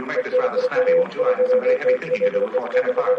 make this rather snappy, won't you? I have some very heavy thinking to do before 10 o'clock.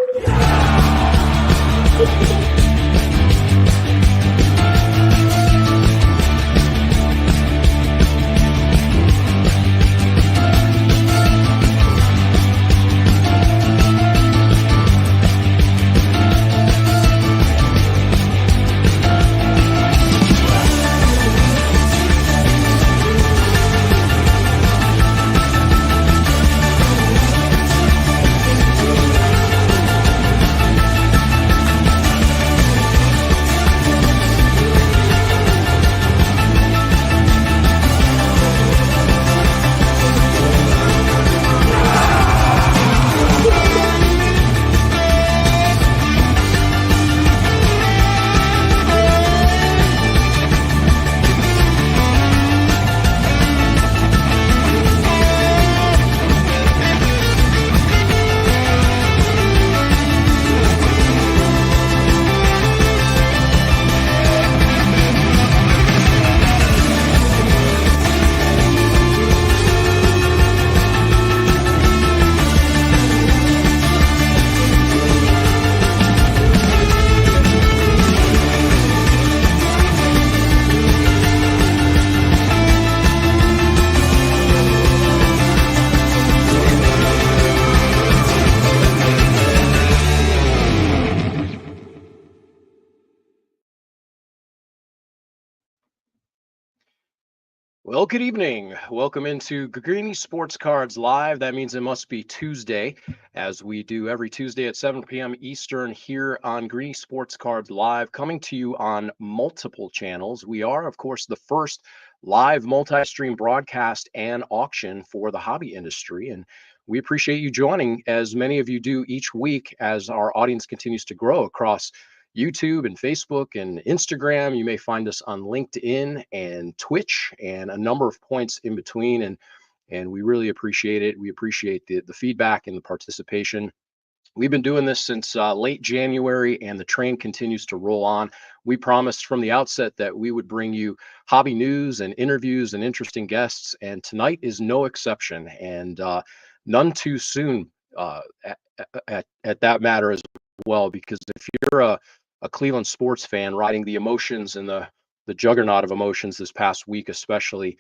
Well, good evening. Welcome into Greenie Sports Cards Live. That means it must be Tuesday, as we do every Tuesday at 7 p.m. Eastern here on Greenie Sports Cards Live, coming to you on multiple channels. We are, of course, the first live multi-stream broadcast and auction for the hobby industry, and we appreciate you joining, as many of you do each week, as our audience continues to grow across YouTube and Facebook and Instagram. You may find us on LinkedIn and Twitch and a number of points in between. And we really appreciate it. We appreciate the feedback and the participation. We've been doing this since late January, and the train continues to roll on. We promised from the outset that we would bring you hobby news and interviews and interesting guests, and tonight is no exception, and none too soon at that matter as well, because if you're a Cleveland sports fan riding the emotions and the juggernaut of emotions this past week, especially,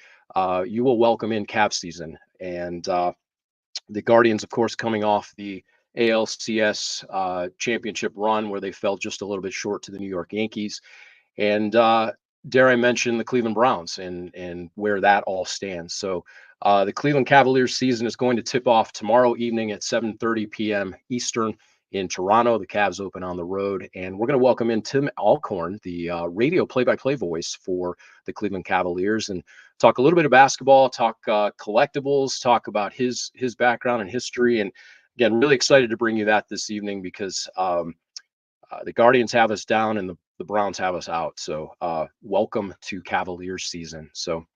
you will welcome in Cavs season. And the Guardians, of course, coming off the ALCS championship run where they fell just a little bit short to the New York Yankees. And dare I mention the Cleveland Browns and where that all stands. So the Cleveland Cavaliers season is going to tip off tomorrow evening at 7:30 p.m. Eastern in Toronto. The Cavs open on the road, and we're going to welcome in Tim Alcorn, the radio play-by-play voice for the Cleveland Cavaliers, and talk a little bit of basketball, talk collectibles, talk about his background and history. And again, really excited to bring you that this evening, because the Guardians have us down and the Browns have us out. So welcome to Cavaliers season. So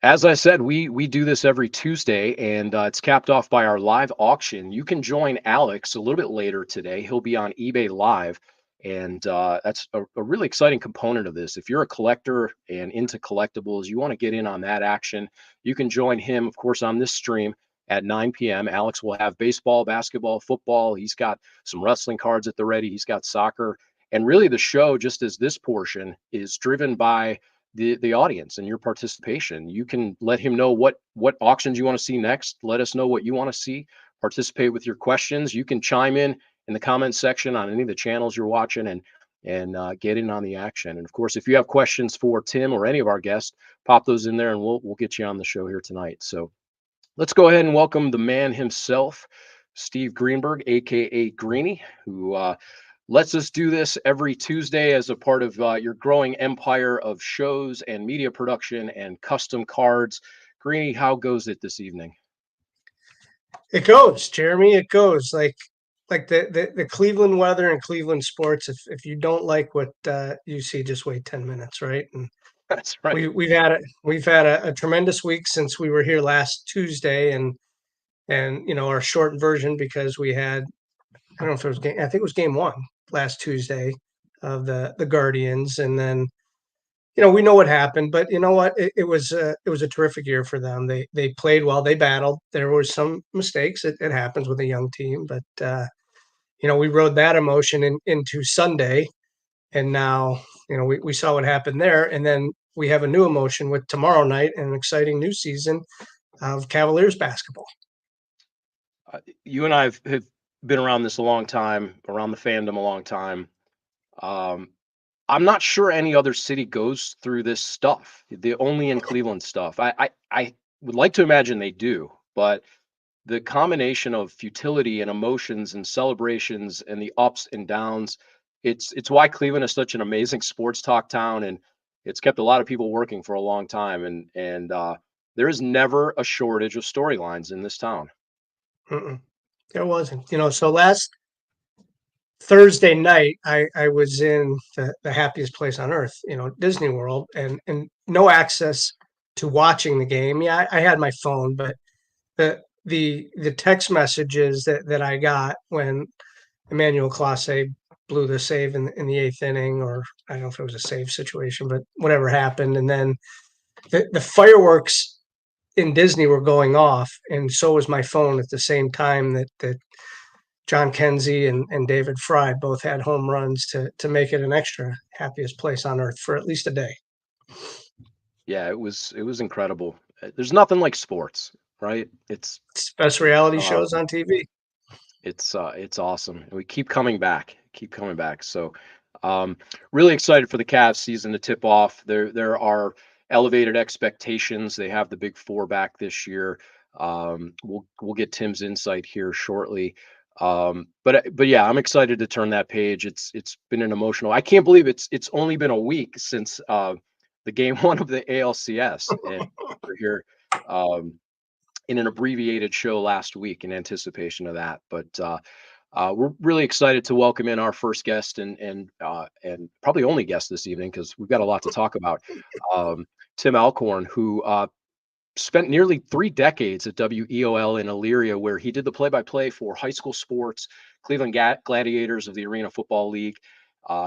as I said, we do this every Tuesday, and it's capped off by our live auction. You can join Alex a little bit later today. He'll be on eBay Live, and that's a really exciting component of this. If you're a collector and into collectibles, you want to get in on that action, you can join him, of course, on this stream at 9 p.m. Alex will have baseball, basketball, football. He's got some wrestling cards at the ready. He's got soccer. And really the show, just as this portion, is driven by the audience and your participation. You can let him know what auctions you want to see next. Let us know what you want to see. Participate with your questions. You can chime in the comments section on any of the channels you're watching and get in on the action. And of course, if you have questions for Tim or any of our guests, pop those in there and we'll get you on the show here tonight. So let's go ahead and welcome the man himself, Steve Greenberg, aka Greenie, who lets us do this every Tuesday as a part of your growing empire of shows and media production and custom cards. Greenie, how goes it this evening? It goes, Jeremy. It goes like the Cleveland weather and Cleveland sports. If you don't like what you see, just wait 10 minutes, right? And that's right. We've had a tremendous week since we were here last Tuesday, and our short version, because we had, I don't know if it was I think it was game one last Tuesday of the Guardians, and then we know what happened, but you know what? It was a terrific year for them. They played well. They battled. There were some mistakes. It happens with a young team, but we rode that emotion into Sunday, and now we saw what happened there, and then we have a new emotion with tomorrow night and an exciting new season of Cavaliers basketball. You and I have been around this a long time, around the fandom a long time. I'm not sure any other city goes through this stuff. The only in Cleveland stuff. I would like to imagine they do, but the combination of futility and emotions and celebrations and the ups and downs, it's why Cleveland is such an amazing sports talk town, and it's kept a lot of people working for a long time. And there is never a shortage of storylines in this town. Mm-mm. There wasn't. So last Thursday night, I was in the happiest place on earth, Disney World, and no access to watching the game. Yeah, I had my phone, but the text messages that I got when Emmanuel Clase blew the save in the eighth inning, or I don't know if it was a save situation, but whatever happened, and then the fireworks in Disney were going off, and so was my phone at the same time that John Kenzie and David Fry both had home runs to make it an extra happiest place on earth for at least a day. Yeah, it was incredible. There's nothing like sports, right? It's best reality shows on TV. It's awesome. We keep coming back, So, really excited for the Cavs season to tip off. There are elevated expectations. They have the Big Four back this year. We'll get Tim's insight here shortly. But yeah, I'm excited to turn that page. It's been an emotional. I can't believe it's only been a week since the game one of the ALCS, and we're here in an abbreviated show last week in anticipation of that. But we're really excited to welcome in our first guest and probably only guest this evening, because we've got a lot to talk about. Tim Alcorn, who spent nearly 3 decades at WEOL in Elyria, where he did the play-by-play for high school sports, Cleveland Gladiators of the Arena Football League.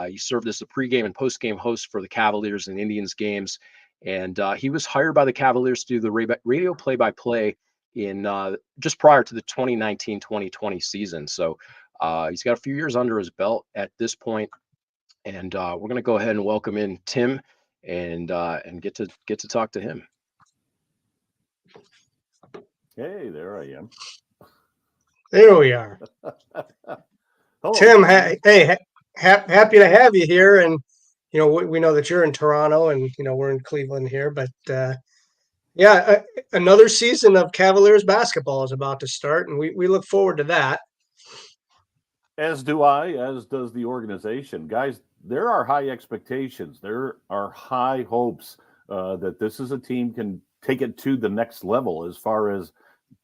He served as the pregame and postgame host for the Cavaliers and Indians games. And he was hired by the Cavaliers to do the radio play-by-play in just prior to the 2019-2020 season. So he's got a few years under his belt at this point. And we're going to go ahead and welcome in Tim and get to talk to him. Hey, there I am. There we are. Hello, Tim, happy to have you here. And, we know that you're in Toronto and, we're in Cleveland here. But, yeah, another season of Cavaliers basketball is about to start, and we look forward to that. As do I, as does the organization. Guys, there are high expectations. There are high hopes that this is a team can take it to the next level as far as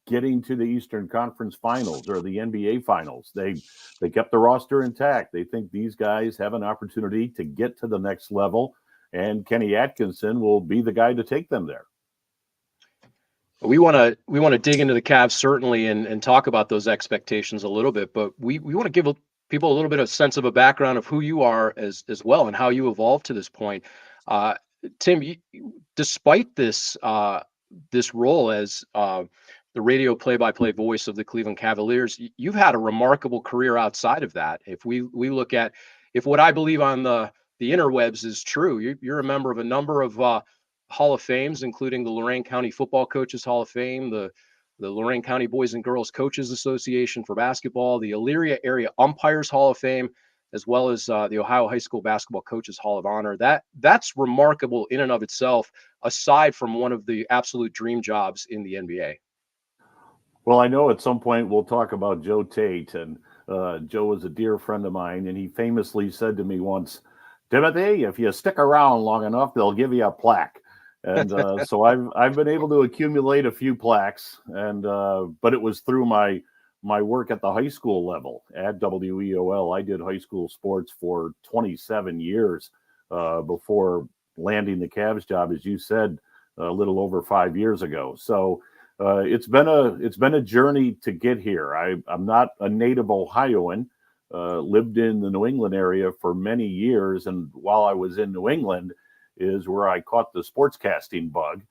getting to the Eastern Conference Finals or the NBA Finals. They kept the roster intact. They think these guys have an opportunity to get to the next level, and Kenny Atkinson will be the guy to take them there. We want to dig into the Cavs certainly and talk about those expectations a little bit, but we want to give people a little bit of sense of a background of who you are as well and how you evolved to this point. Tim, despite this role as the radio play-by-play voice of the Cleveland Cavaliers, you've had a remarkable career outside of that. If we look at, if what I believe on the interwebs is true, you're a member of a number of Hall of Fames, including the Lorain County Football Coaches Hall of Fame, the Lorain County Boys and Girls Coaches Association for basketball, the Elyria Area Umpires Hall of Fame, as well as the Ohio High School Basketball Coaches Hall of Honor. That's remarkable in and of itself, aside from one of the absolute dream jobs in the NBA. Well, I know at some point we'll talk about Joe Tate, and Joe is a dear friend of mine, and he famously said to me once, "Timothy, if you stick around long enough, they'll give you a plaque." And so I've been able to accumulate a few plaques, and but it was through my work at the high school level at WEOL. I did high school sports for 27 years before landing the Cavs job, as you said, a little over 5 years ago. So it's been a journey to get here. I'm not a native Ohioan. Lived in the New England area for many years, and while I was in New England, is where I caught the sportscasting bug.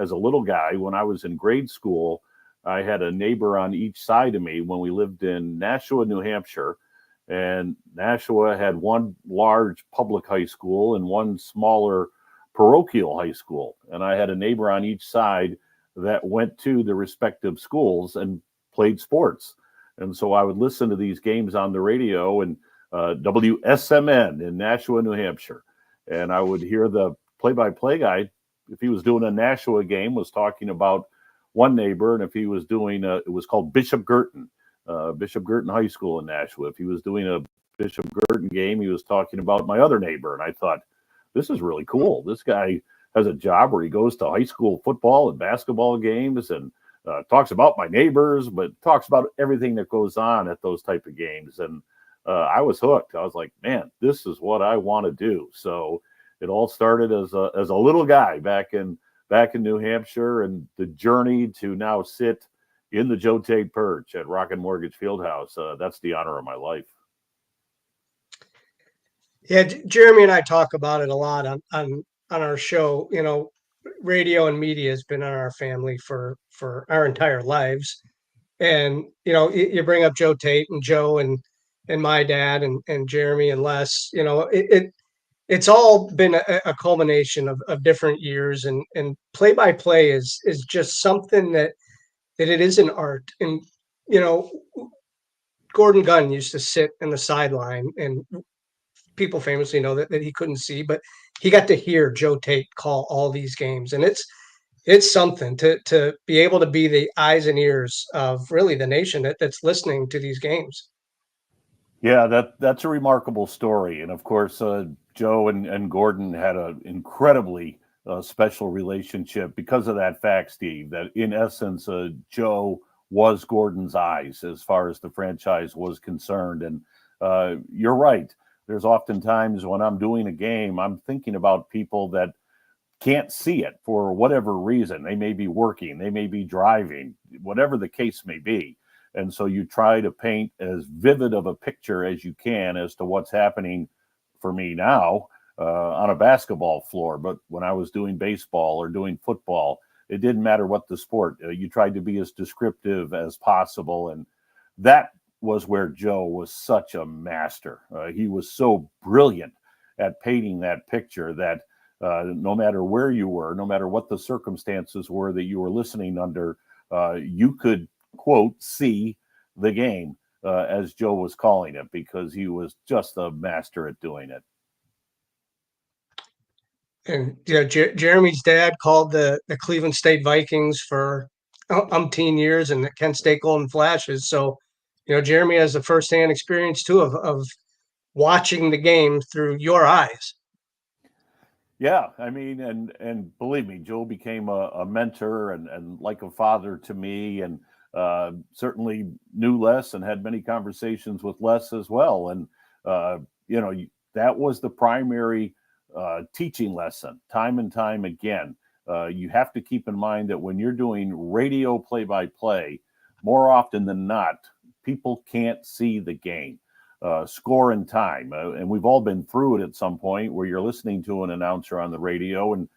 As a little guy, when I was in grade school, I had a neighbor on each side of me when we lived in Nashua, New Hampshire. And Nashua had one large public high school and one smaller parochial high school. And I had a neighbor on each side that went to the respective schools and played sports. And so I would listen to these games on the radio and WSMN in Nashua, New Hampshire. And I would hear the play-by-play guy, if he was doing a Nashua game, was talking about one neighbor. And if he was doing it was called Bishop Girton High School in Nashua. If he was doing a Bishop Girton game, he was talking about my other neighbor. And I thought, this is really cool. This guy has a job where he goes to high school football and basketball games and talks about my neighbors, but talks about everything that goes on at those type of games. And I was hooked. I was like, man, this is what I want to do. So it all started as a little guy back in New Hampshire, and the journey to now sit in the Joe Tate perch at Rocket Mortgage Fieldhouse. That's the honor of my life. Yeah, Jeremy and I talk about it a lot on our show. You know, radio and media has been in our family for our entire lives. And, you know, you bring up Joe Tate and Joe and my dad and Jeremy and Les, you know, it's all been a culmination of different years, and play-by-play is just something that it is an art. And, you know, Gordon Gunn used to sit in the sideline, and people famously know that he couldn't see, but he got to hear Joe Tate call all these games. And it's something to be able to be the eyes and ears of really the nation that's listening to these games. Yeah, that's a remarkable story. And of course, Joe and Gordon had an incredibly special relationship because of that fact, Steve, that in essence, Joe was Gordon's eyes as far as the franchise was concerned. And you're right. There's oftentimes when I'm doing a game, I'm thinking about people that can't see it for whatever reason. They may be working, they may be driving, whatever the case may be. And so you try to paint as vivid of a picture as you can as to what's happening for me now on a basketball floor. But when I was doing baseball or doing football, it didn't matter what the sport. You tried to be as descriptive as possible. And that was where Joe was such a master. He was so brilliant at painting that picture that no matter where you were, no matter what the circumstances were that you were listening under, you could, quote, see the game, as Joe was calling it, because he was just a master at doing it. And yeah, Jeremy's dad called the Cleveland State Vikings for umpteen years, and the Kent State Golden Flashes. So, you know, Jeremy has the firsthand experience too of watching the game through your eyes. Yeah, I mean, and believe me, Joe became a mentor and like a father to me, and certainly knew Les and had many conversations with Les as well. And you know, that was the primary teaching lesson, time and time again. You have to keep in mind that when you're doing radio play-by-play, more often than not, people can't see the game. Score and time. And we've all been through it at some point where you're listening to an announcer on the radio and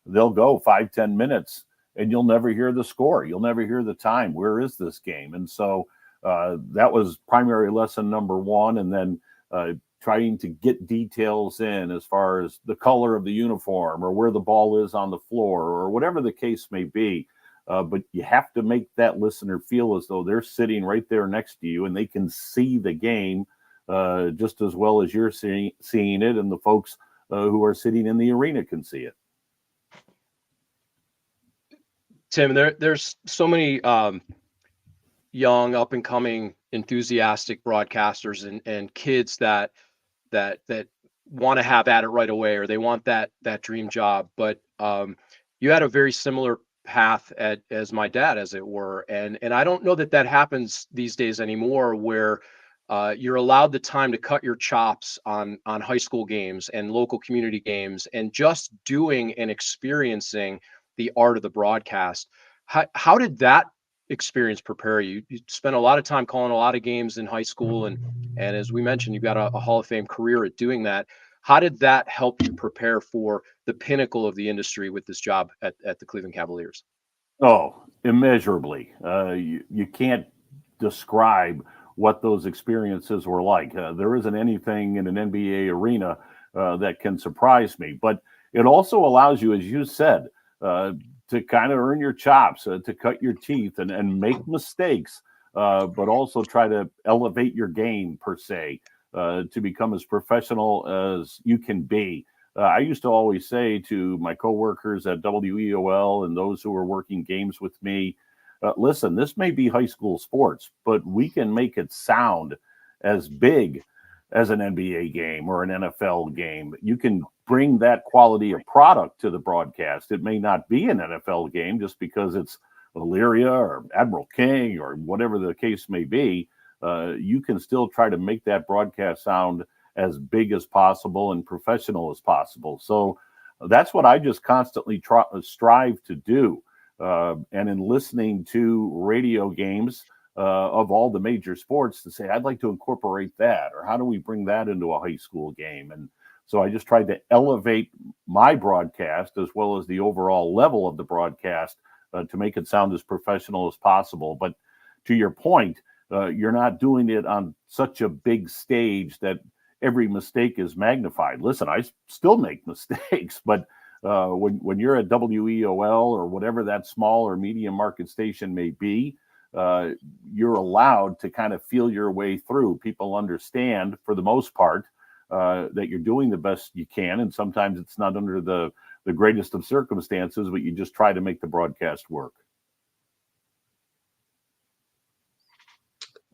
they'll go 5-10 minutes and you'll never hear the score. You'll never hear the time. Where is this game? And so that was primary lesson number one. And then trying to get details in as far as the color of the uniform or where the ball is on the floor or whatever the case may be. But you have to make that listener feel as though they're sitting right there next to you and they can see the game just as well as you're seeing it, and the folks who are sitting in the arena can see it. Tim, there's so many young, up and coming, enthusiastic broadcasters and kids that want to have at it right away, or they want that dream job. But you had a very similar path as my dad, as it were, and I don't know that happens these days anymore, where you're allowed the time to cut your chops on high school games and local community games and just doing and experiencing the art of the broadcast. How did that experience prepare you? You spent a lot of time calling a lot of games in high school, and as we mentioned, you've got a Hall of Fame career at doing that. How did that help you prepare for the pinnacle of the industry with this job at the Cleveland Cavaliers? Oh, immeasurably. You can't describe what those experiences were like. There isn't anything in an NBA arena that can surprise me, but it also allows you, as you said, to kind of earn your chops, to cut your teeth and make mistakes, but also try to elevate your game per se, to become as professional as you can be. I used to always say to my coworkers at WEOL and those who were working games with me, listen, this may be high school sports, but we can make it sound as big as an NBA game or an NFL game. You can bring that quality of product to the broadcast. It may not be an NFL game just because it's Illyria or Admiral King or whatever the case may be. You can still try to make that broadcast sound as big as possible and professional as possible. So that's what I just constantly strive to do. And in listening to radio games of all the major sports, to say, I'd like to incorporate that, or how do we bring that into a high school game? And so I just tried to elevate my broadcast as well as the overall level of the broadcast to make it sound as professional as possible. But to your point, you're not doing it on such a big stage that every mistake is magnified. Listen, I still make mistakes, but when you're at WEOL or whatever that small or medium market station may be, you're allowed to kind of feel your way through. People understand, for the most part, that you're doing the best you can, and sometimes it's not under the greatest of circumstances, but you just try to make the broadcast work.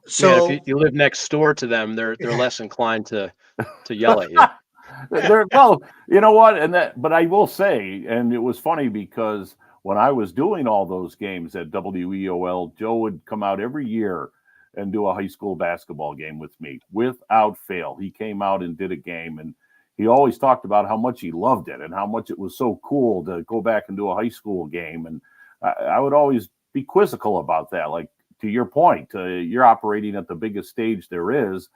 So if you live next door to them, they're less inclined to yell at you. Well, you know what, but I will say, and it was funny because when I was doing all those games at WEOL, Joe would come out every year and do a high school basketball game with me without fail. He came out and did a game, and he always talked about how much he loved it and how much it was so cool to go back and do a high school game. And I would always be quizzical about that. Like, to your point, you're operating at the biggest stage there is,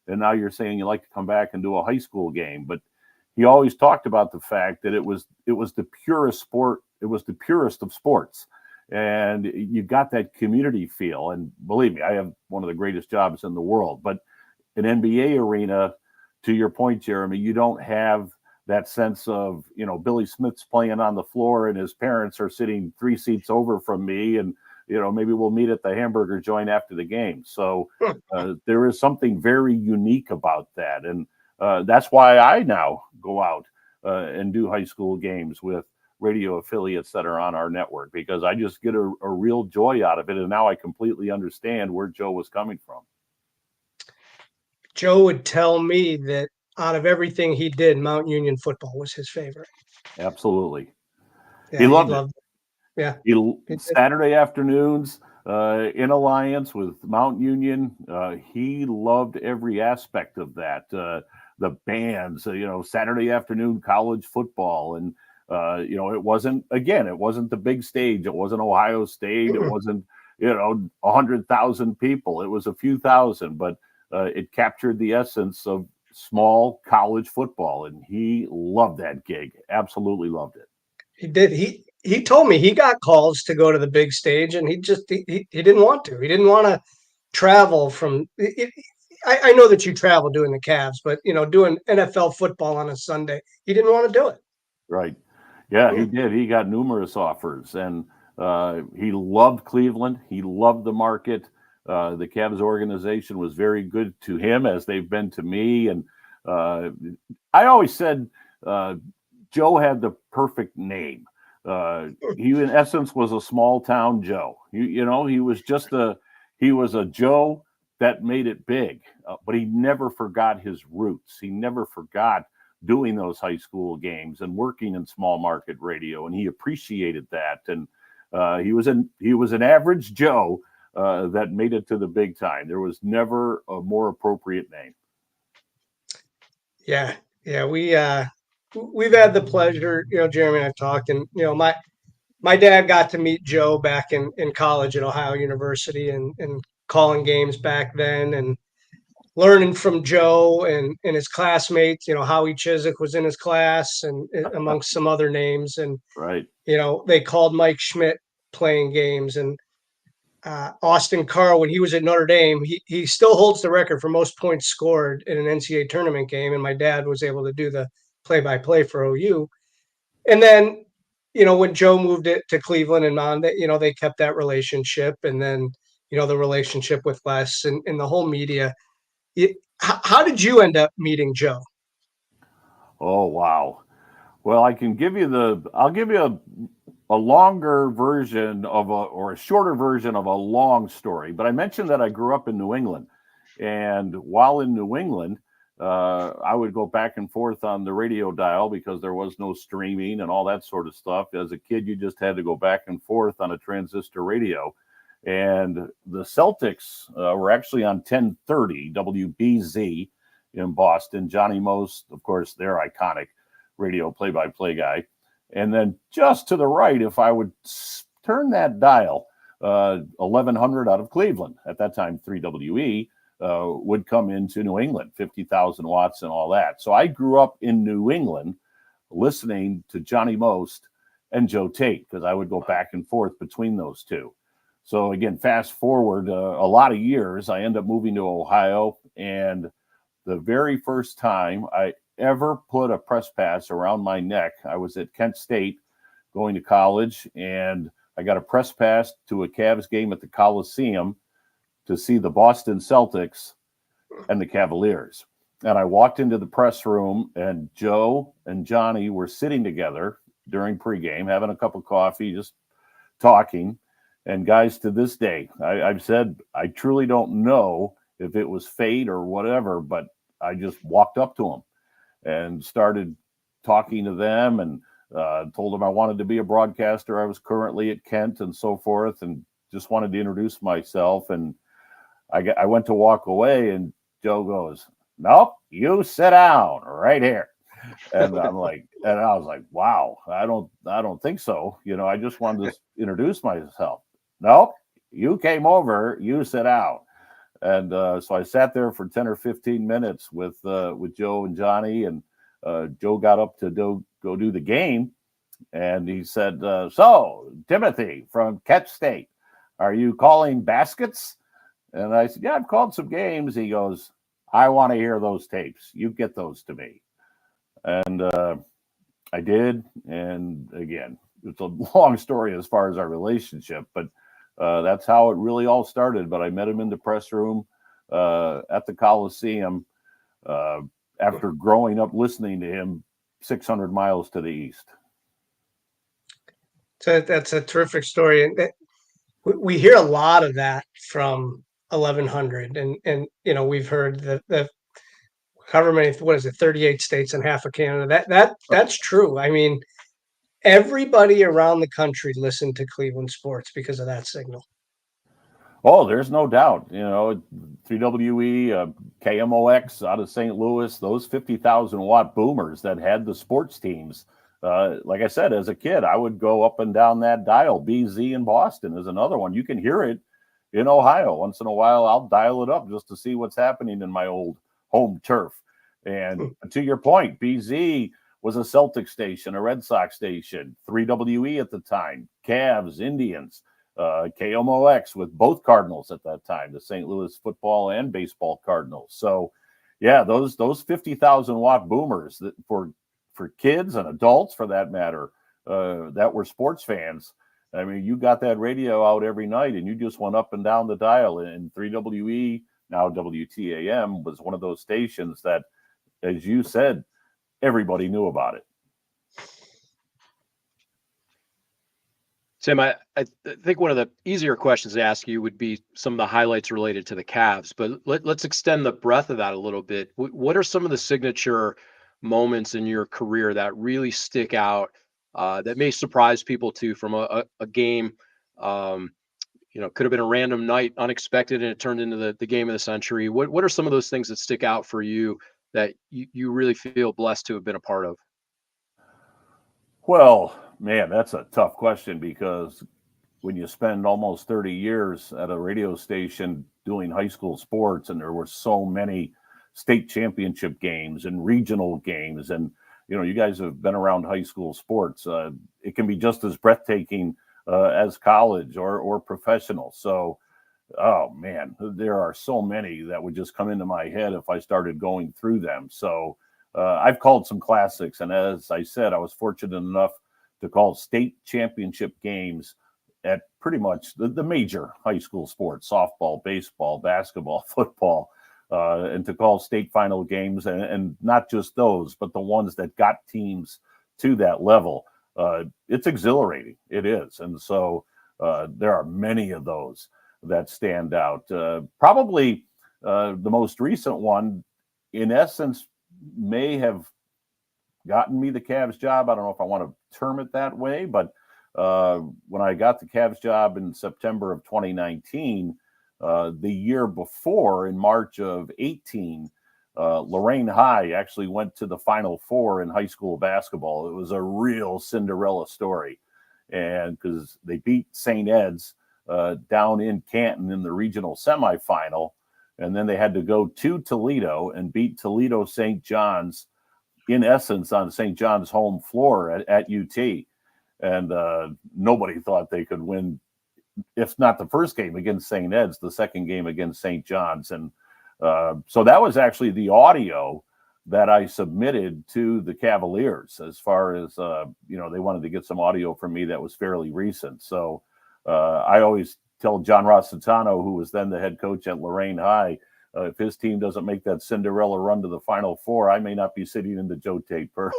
and now you're saying you like to come back and do a high school game. But he always talked about the fact that it was the purest sport. It was the purest of sports. And you got that community feel. And believe me, I have one of the greatest jobs in the world. But an NBA arena, to your point, Jeremy, you don't have that sense of, Billy Smith's playing on the floor and his parents are sitting 3 seats over from me, and maybe we'll meet at the hamburger joint after the game. So there is something very unique about that. And that's why I now go out and do high school games with radio affiliates that are on our network, because I just get a real joy out of it. And now I completely understand where Joe was coming from. Joe would tell me that out of everything he did, Mount Union football was his favorite. Absolutely. Yeah, he loved it. Yeah. Saturday afternoons in alliance with Mount Union, he loved every aspect of that. The bands, Saturday afternoon college football. And, it wasn't the big stage. It wasn't Ohio State. It wasn't, 100,000 people. It was a few thousand, but it captured the essence of small college football. And he loved that gig. Absolutely loved it. He did. He told me he got calls to go to the big stage, and he didn't want to. He didn't want to travel from. I know that you travel doing the Cavs, but doing NFL football on a Sunday, he didn't want to do it. Right. Yeah, he did. He got numerous offers, and he loved Cleveland. He loved the market. The Cavs organization was very good to him, as they've been to me. And I always said Joe had the perfect name. He, in essence, was a small town Joe. He was a Joe that made it big, but he never forgot his roots. He never forgot doing those high school games and working in small market radio, and he appreciated that. And he was an average Joe that made it to the big time. There was never a more appropriate name. Yeah, we've had the pleasure, Jeremy and I've talked, and my dad got to meet Joe back in college at Ohio University and calling games back then. And learning from Joe and his classmates. Howie Chiswick was in his class and amongst some other names. And, Right. they called Mike Schmidt playing games. And Austin Carr, when he was at Notre Dame, he still holds the record for most points scored in an NCAA tournament game. And my dad was able to do the play-by-play for OU. And then, when Joe moved it to Cleveland and on, they kept that relationship. And then, the relationship with Les and the whole media. How did you end up meeting Joe? Oh, wow. Well, I'll give you a longer version or a shorter version of a long story. But I mentioned that I grew up in New England. And while in New England, I would go back and forth on the radio dial because there was no streaming and all that sort of stuff. As a kid, you just had to go back and forth on a transistor radio. And the Celtics were actually on 1030 WBZ in Boston. Johnny Most, of course, their iconic radio play-by-play guy. And then just to the right, if I would turn that dial, 1100 out of Cleveland, at that time 3WE, would come into New England, 50,000 watts and all that. So I grew up in New England listening to Johnny Most and Joe Tate because I would go back and forth between those two. So again, fast forward a lot of years, I end up moving to Ohio. And the very first time I ever put a press pass around my neck, I was at Kent State going to college, and I got a press pass to a Cavs game at the Coliseum to see the Boston Celtics and the Cavaliers. And I walked into the press room, and Joe and Johnny were sitting together during pregame, having a cup of coffee, just talking. And guys, to this day, I've said I truly don't know if it was fate or whatever, but I just walked up to them and started talking to them and told them I wanted to be a broadcaster. I was currently at Kent and so forth, and just wanted to introduce myself. And I went to walk away, and Joe goes, "Nope, you sit down right here." And I was like, wow, I don't think so. I just wanted to introduce myself. Nope, you came over, you sit down. And so I sat there for 10 or 15 minutes with Joe and Johnny, and Joe got up to go do the game. And he said, "So, Timothy from Kent State, are you calling baskets?" And I said, "Yeah, I've called some games." He goes, "I want to hear those tapes. You get those to me." And I did. And again, it's a long story as far as our relationship, but that's how it really all started. But I met him in the press room at the Coliseum after growing up listening to him 600 miles to the east. So that's a terrific story. And we hear a lot of that from 1100. And we've heard the however many, what is it, 38 states and half of Canada. That's true. I mean, everybody around the country listened to Cleveland sports because of that signal. Oh, there's no doubt. 3WE, KMOX out of St. Louis, those 50,000 watt boomers that had the sports teams. Like I said, as a kid, I would go up and down that dial. BZ in Boston is another one. You can hear it in Ohio. Once in a while, I'll dial it up just to see what's happening in my old home turf. And to your point, BZ was a Celtics station, a Red Sox station, 3WE at the time, Cavs, Indians, KMOX with both Cardinals at that time, the St. Louis football and baseball Cardinals. So, yeah, those 50,000 watt boomers that for kids and adults, for that matter, that were sports fans. I mean, you got that radio out every night, and you just went up and down the dial. And 3WE, now WTAM, was one of those stations that, as you said, everybody knew about it. Tim, I think one of the easier questions to ask you would be some of the highlights related to the Cavs, but let's extend the breadth of that a little bit. What are some of the signature moments in your career that really stick out, that may surprise people too, from a game? Could have been a random night, unexpected, and it turned into the game of the century. What are some of those things that stick out for you that you really feel blessed to have been a part of? Well, man, that's a tough question because when you spend almost 30 years at a radio station doing high school sports, and there were so many state championship games and regional games, and you guys have been around high school sports. It can be just as breathtaking as college or professional. So, oh man, there are so many that would just come into my head if I started going through them. So I've called some classics, and as I said, I was fortunate enough to call state championship games at pretty much the major high school sports: softball, baseball, basketball, football, and to call state final games, and not just those, but the ones that got teams to that level. It's exhilarating. It is. And so there are many of those that stand out. Probably the most recent one, in essence, may have gotten me the Cavs job. I don't know if I want to term it that way, but when I got the Cavs job in September of 2019, the year before, in March of 18, Lorraine High actually went to the Final Four in high school basketball. It was a real Cinderella story, and because they beat St. Ed's down in Canton in the regional semifinal, and then they had to go to Toledo and beat Toledo St. John's, in essence, on St. John's home floor at UT. And nobody thought they could win, if not the first game against St. Ed's, the second game against St. John's. And so that was actually the audio that I submitted to the Cavaliers, as far as, they wanted to get some audio from me that was fairly recent. So I always tell John Rossitano, who was then the head coach at Lorraine High, if his team doesn't make that Cinderella run to the Final Four, I may not be sitting in the Joe Tate perch.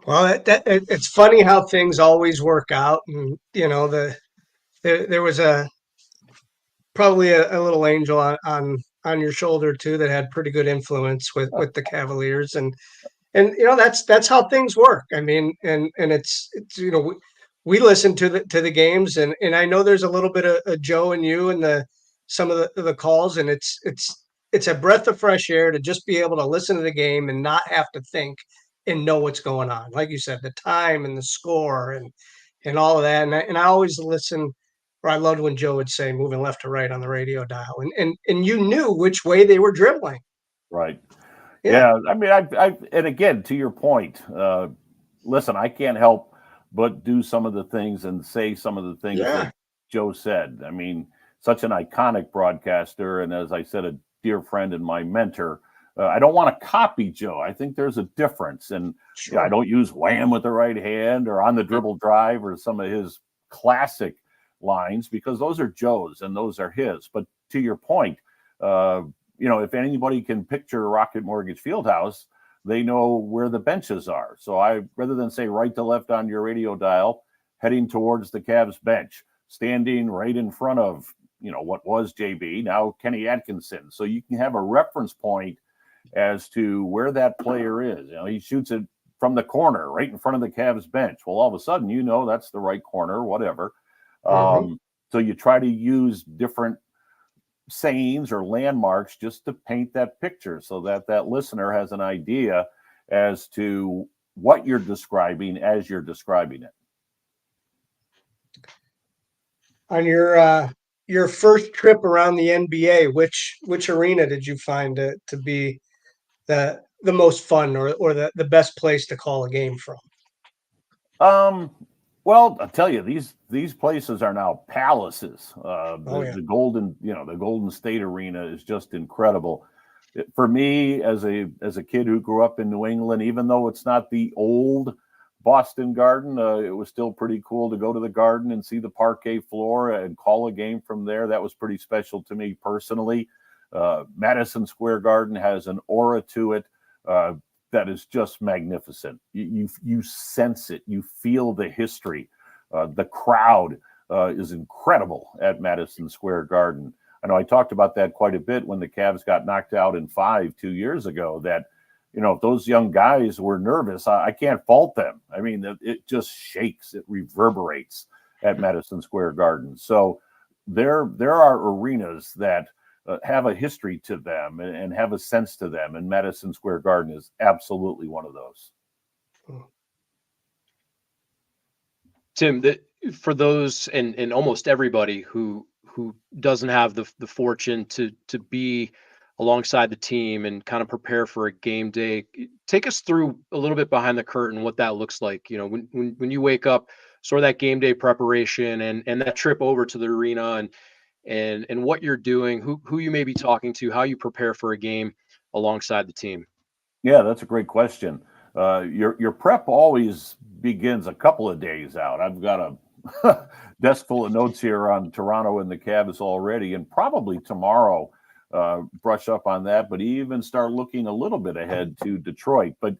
Well, it's funny how things always work out, and there was probably a little angel on your shoulder too that had pretty good influence with the Cavaliers, and that's how things work. I mean, and it's we listen to the games, and I know there's a little bit of Joe and you and some of the calls, and it's a breath of fresh air to just be able to listen to the game and not have to think and know what's going on. Like you said, the time and the score and all of that. And I always listen, or I loved when Joe would say moving left to right on the radio dial, and you knew which way they were dribbling. Right. Yeah. I mean, I and again, to your point, listen, I can't help but do some of the things and say some of the things that Joe said. I mean, such an iconic broadcaster, and as I said, a dear friend and my mentor. I don't want to copy Joe. I think there's a difference. And I don't use wham with the right hand or on the dribble drive or some of his classic lines, because those are Joe's and those are his. But to your point, if anybody can picture Rocket Mortgage Fieldhouse, they know where the benches are. So rather than say right to left on your radio dial, heading towards the Cavs bench, standing right in front of, what was JB, now Kenny Atkinson. So you can have a reference point as to where that player is. He shoots it from the corner right in front of the Cavs bench. Well, all of a sudden, that's the right corner, whatever. So you try to use different sayings or landmarks just to paint that picture so that listener has an idea as to what you're describing as you're describing it. On your first trip around the NBA, which arena did you find to be the most fun or the best place to call a game from? Well, I'll tell you, these places are now palaces. The Golden State Arena is just incredible. For me, as a kid who grew up in New England, even though it's not the old Boston Garden, it was still pretty cool to go to the Garden and see the parquet floor and call a game from there. That was pretty special to me personally. Madison Square Garden has an aura to it that is just magnificent. You sense it. You feel the history. The crowd is incredible at Madison Square Garden. I know I talked about that quite a bit when the Cavs got knocked out in 5 2 years ago, that, if those young guys were nervous, I can't fault them. I mean, it just shakes. It reverberates at Madison Square Garden. So there are arenas that have a history to them and have a sense to them. And Madison Square Garden is absolutely one of those. Tim, that for those and almost everybody who doesn't have the fortune to be alongside the team and kind of prepare for a game day, take us through a little bit behind the curtain what that looks like. You know, when you wake up, sort of that game day preparation and that trip over to the arena and what you're doing, who you may be talking to, how you prepare for a game alongside the team. Yeah, that's a great question. Your prep always begins a couple of days out. I've got a desk full of notes here on Toronto and the Cavs already, and probably tomorrow brush up on that, but even start looking a little bit ahead to Detroit. But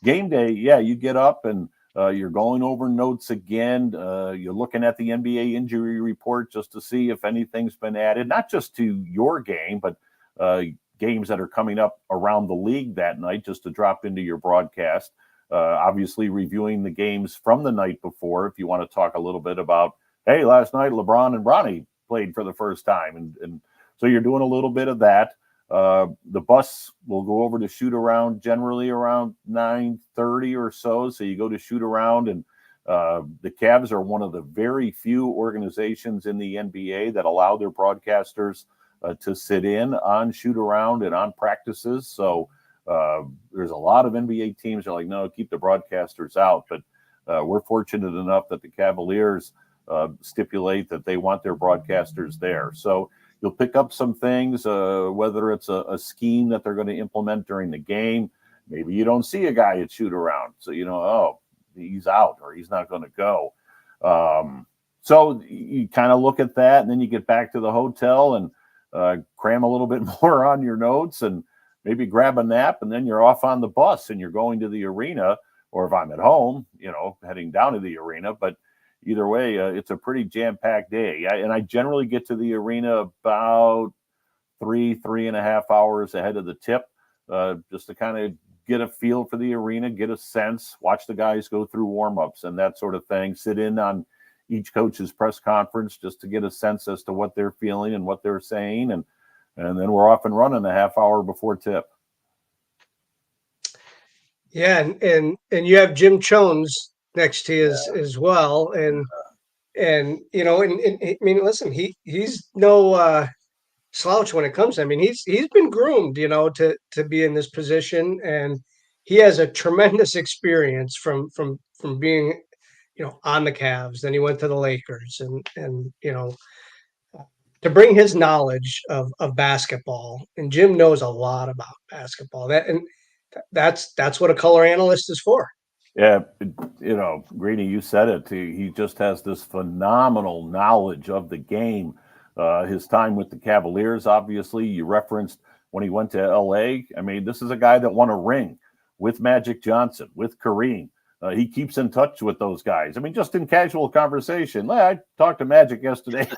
game day, yeah, you get up and you're going over notes again. You're looking at the NBA injury report just to see if anything's been added, not just to your game, but games that are coming up around the league that night, just to drop into your broadcast. Obviously reviewing the games from the night before, if you want to talk a little bit about, hey, last night LeBron and Bronny played for the first time. And so you're doing a little bit of that. The bus will go over to shoot around generally around 9:30 or so. So you go to shoot around, and the Cavs are one of the very few organizations in the NBA that allow their broadcasters to sit in on shoot around and on practices. So there's a lot of NBA teams that are like, no, keep the broadcasters out. But we're fortunate enough that the Cavaliers stipulate that they want their broadcasters there. So you'll pick up some things, whether it's a scheme that they're going to implement during the game. Maybe you don't see a guy at shoot around. So, you know, oh, he's out or he's not going to go. So you kind of look at that, and then you get back to the hotel and cram a little bit more on your notes and maybe grab a nap, and then you're off on the bus and you're going to the arena. Or if I'm at home, you know, heading down to the arena. But either way, it's a pretty jam-packed day. And I generally get to the arena about 3.5 hours ahead of the tip, just to kind of get a feel for the arena, get a sense, watch the guys go through warm-ups and that sort of thing, sit in on each coach's press conference just to get a sense as to what they're feeling and what they're saying. And then we're off and running a half hour before tip. Yeah, and you have Jim Jones next to you as well, and you know, and I mean, listen, he's no slouch when it comes to. I mean, he's been groomed, you know, to be in this position, and he has a tremendous experience from being, you know, on the Cavs. Then he went to the Lakers, and you know, to bring his knowledge of basketball, and Jim knows a lot about basketball. That's what a color analyst is for. Yeah, you know, Greenie, you said it. He just has this phenomenal knowledge of the game. His time with the Cavaliers, obviously, you referenced when he went to L.A. I mean, this is a guy that won a ring with Magic Johnson, with Kareem. He keeps in touch with those guys. I mean, just in casual conversation. I talked to Magic yesterday,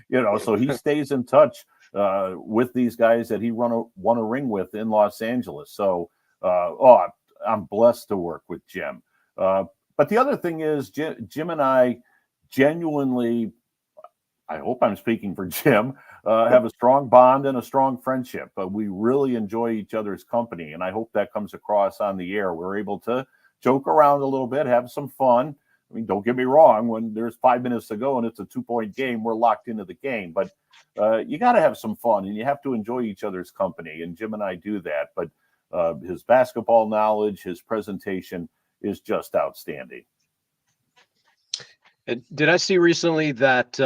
you know, so he stays in touch with these guys that he won a ring with in Los Angeles. So, I'm blessed to work with Jim. But the other thing is, Jim and I genuinely, I hope I'm speaking for Jim, have a strong bond and a strong friendship. But we really enjoy each other's company, and I hope that comes across on the air. We're able to joke around a little bit, have some fun. I mean, don't get me wrong, when there's 5 minutes to go and it's a 2-point game, we're locked into the game. But you got to have some fun, and you have to enjoy each other's company, and Jim and I do that. But his basketball knowledge, his presentation is just outstanding. And did I see recently that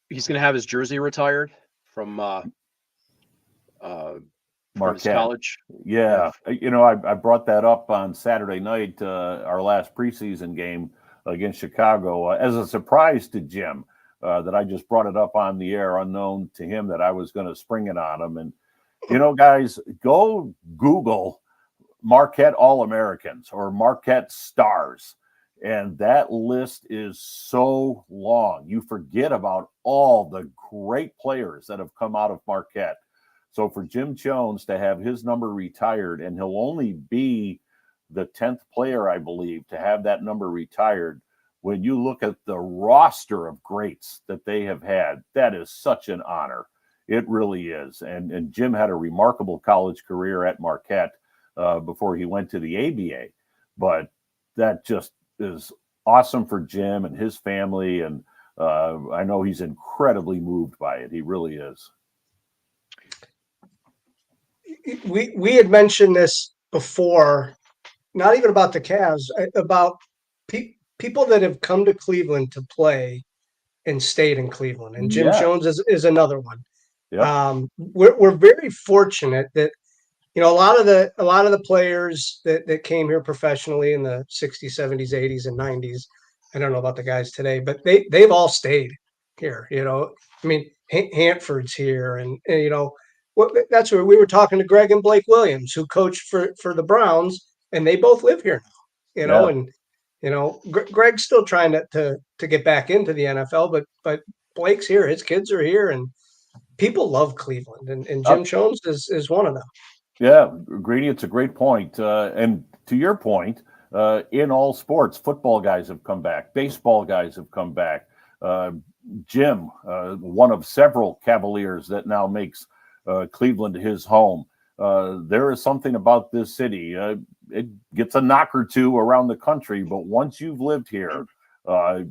he's going to have his jersey retired from Marquette College? Yeah. You know, I brought that up on Saturday night, our last preseason game against Chicago, as a surprise to Jim, that I just brought it up on the air, unknown to him that I was going to spring it on him. And, you know, guys, go Google Marquette All-Americans or Marquette Stars. And that list is so long. You forget about all the great players that have come out of Marquette. So for Jim Jones to have his number retired, and he'll only be the 10th player, I believe, to have that number retired, when you look at the roster of greats that they have had, that is such an honor. It really is. And Jim had a remarkable college career at Marquette before he went to the ABA. But that just is awesome for Jim and his family, and I know he's incredibly moved by it. He really is. We had mentioned this before, not even about the Cavs, about people that have come to Cleveland to play and stayed in Cleveland, and Jim Yeah. Jones is another one. Yep. We're very fortunate that a lot of the players that came here professionally in the 60s, 70s, 80s, and 90s. I don't know about the guys today, but they've all stayed here. I mean, Hanford's here, and that's where we were talking to Greg and Blake Williams, who coached for the Browns, and they both live here now. Yeah. And Greg's still trying to get back into the NFL, but Blake's here, his kids are here, and people love Cleveland, and Jim Jones is one of them. Yeah, Greenie, it's a great point. And to your point, in all sports, football guys have come back, baseball guys have come back. Jim, one of several Cavaliers that now makes Cleveland his home. There is something about this city. It gets a knock or two around the country, but once you've lived here,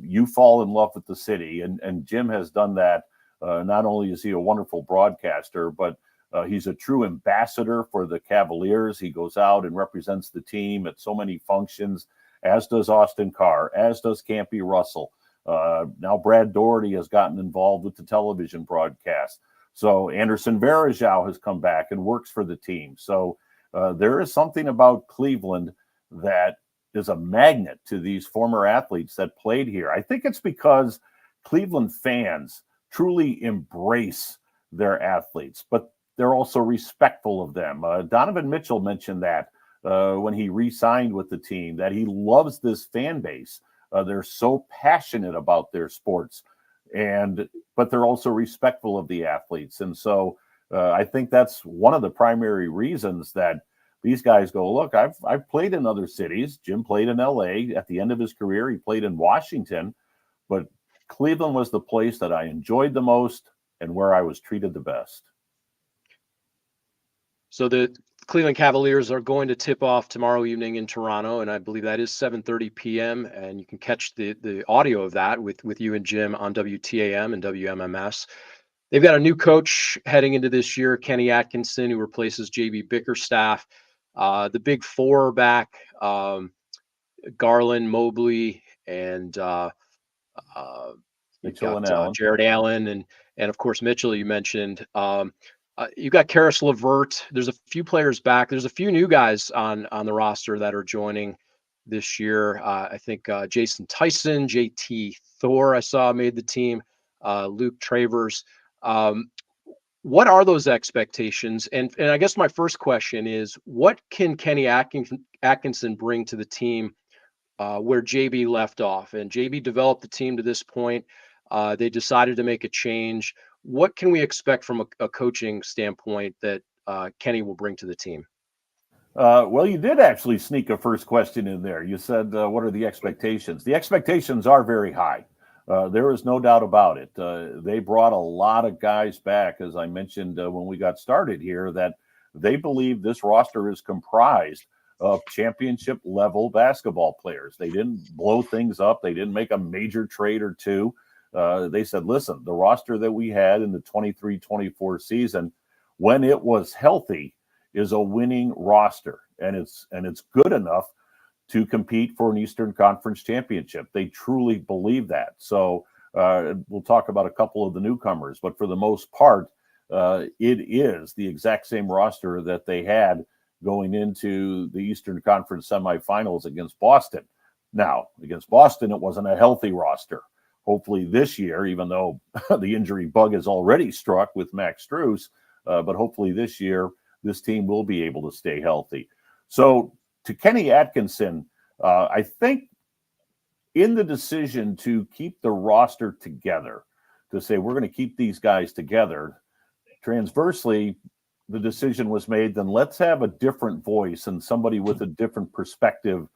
you fall in love with the city. And Jim has done that. Not only is he a wonderful broadcaster, but he's a true ambassador for the Cavaliers. He goes out and represents the team at so many functions, as does Austin Carr, as does Campy Russell. Now Brad Doherty has gotten involved with the television broadcast. So Anderson Varejao has come back and works for the team. So there is something about Cleveland that is a magnet to these former athletes that played here. I think it's because Cleveland fans truly embrace their athletes, but they're also respectful of them. Donovan Mitchell mentioned that when he re-signed with the team, that he loves this fan base. They're so passionate about their sports, but they're also respectful of the athletes. And so I think that's one of the primary reasons that these guys go, look, I've played in other cities. Jim played in LA. At the end of his career, he played in Washington, but Cleveland was the place that I enjoyed the most and where I was treated the best. So the Cleveland Cavaliers are going to tip off tomorrow evening in Toronto, and I believe that is 7:30 p.m. And you can catch the audio of that with you and Jim on WTAM and WMMS. They've got a new coach heading into this year, Kenny Atkinson, who replaces JB Bickerstaff. The big four are back, Garland, Mobley, and Mitchell and Allen. Jared Allen, and of course Mitchell you mentioned. You've got Karis LeVert. There's a few players back. There's a few new guys on the roster that are joining this year. I think Jason Tyson, JT Thor, I saw made the team. Luke Travers. What are those expectations? And I guess my first question is, what can Kenny Atkinson bring to the team where JB left off? And JB developed the team to this point. They decided to make a change. What can we expect from a coaching standpoint that Kenny will bring to the team? Well, you did actually sneak a first question in there. You said, what are the expectations? The expectations are very high. There is no doubt about it. They brought a lot of guys back, as I mentioned when we got started here, that they believe this roster is comprised of championship level basketball players. They didn't blow things up. They didn't make a major trade or two. They said, listen, the roster that we had in the 23-24 season, when it was healthy, is a winning roster, and it's good enough to compete for an Eastern Conference championship. They truly believe that. So we'll talk about a couple of the newcomers, but for the most part, it is the exact same roster that they had going into the Eastern Conference semifinals against Boston. Now, against Boston, it wasn't a healthy roster. Hopefully this year, even though the injury bug is already struck with Max Strus, but hopefully this year, this team will be able to stay healthy. So to Kenny Atkinson, I think in the decision to keep the roster together, to say we're going to keep these guys together, transversely, the decision was made, then let's have a different voice and somebody with a different perspective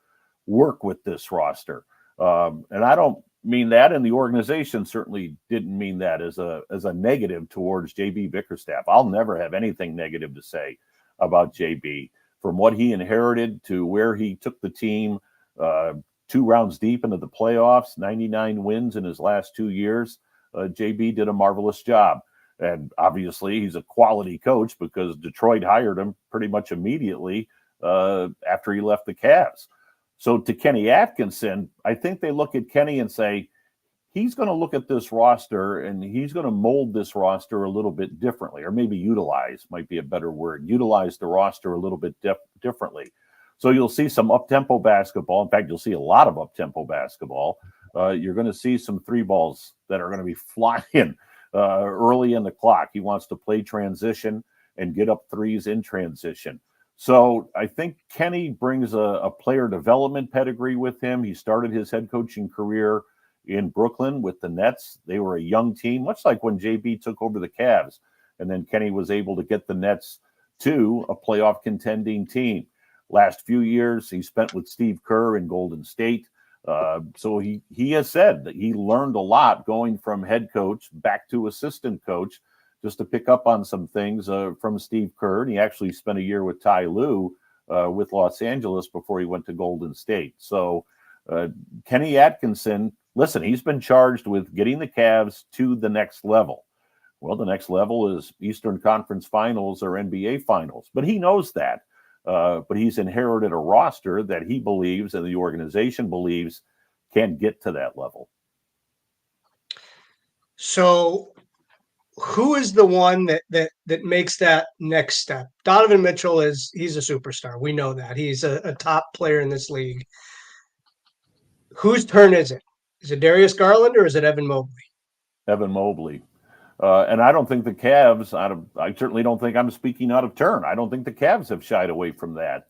work with this roster. And I don't mean that, and the organization certainly didn't mean that as a negative towards JB Bickerstaff. I'll never have anything negative to say about JB. From what he inherited to where he took the team, 2 rounds deep into the playoffs, 99 wins in his last 2 years. JB did a marvelous job. And obviously, he's a quality coach because Detroit hired him pretty much immediately after he left the Cavs. So to Kenny Atkinson, I think they look at Kenny and say, he's going to look at this roster and he's going to mold this roster a little bit differently, or maybe utilize might be a better word, utilize the roster a little bit differently. So you'll see some up-tempo basketball. In fact, you'll see a lot of up-tempo basketball. You're going to see some 3 balls that are going to be flying early in the clock. He wants to play transition and get up threes in transition. So I think Kenny brings a player development pedigree with him. He started his head coaching career in Brooklyn with the Nets. They were a young team, much like when JB took over the Cavs. And then Kenny was able to get the Nets to a playoff contending team. Last few years, he spent with Steve Kerr in Golden State. So he has said that he learned a lot going from head coach back to assistant coach, just to pick up on some things from Steve Kerr. And he actually spent a year with Ty Lue with Los Angeles before he went to Golden State. So Kenny Atkinson, listen, he's been charged with getting the Cavs to the next level. Well, the next level is Eastern Conference Finals or NBA Finals, but he knows that. But he's inherited a roster that he believes and the organization believes can get to that level. So who is the one that makes that next step? Donovan Mitchell he's a superstar. We know that. He's a top player in this league. Whose turn is it? Is it Darius Garland or is it Evan Mobley? Evan Mobley. And I don't think the Cavs, I certainly don't think I'm speaking out of turn. I don't think the Cavs have shied away from that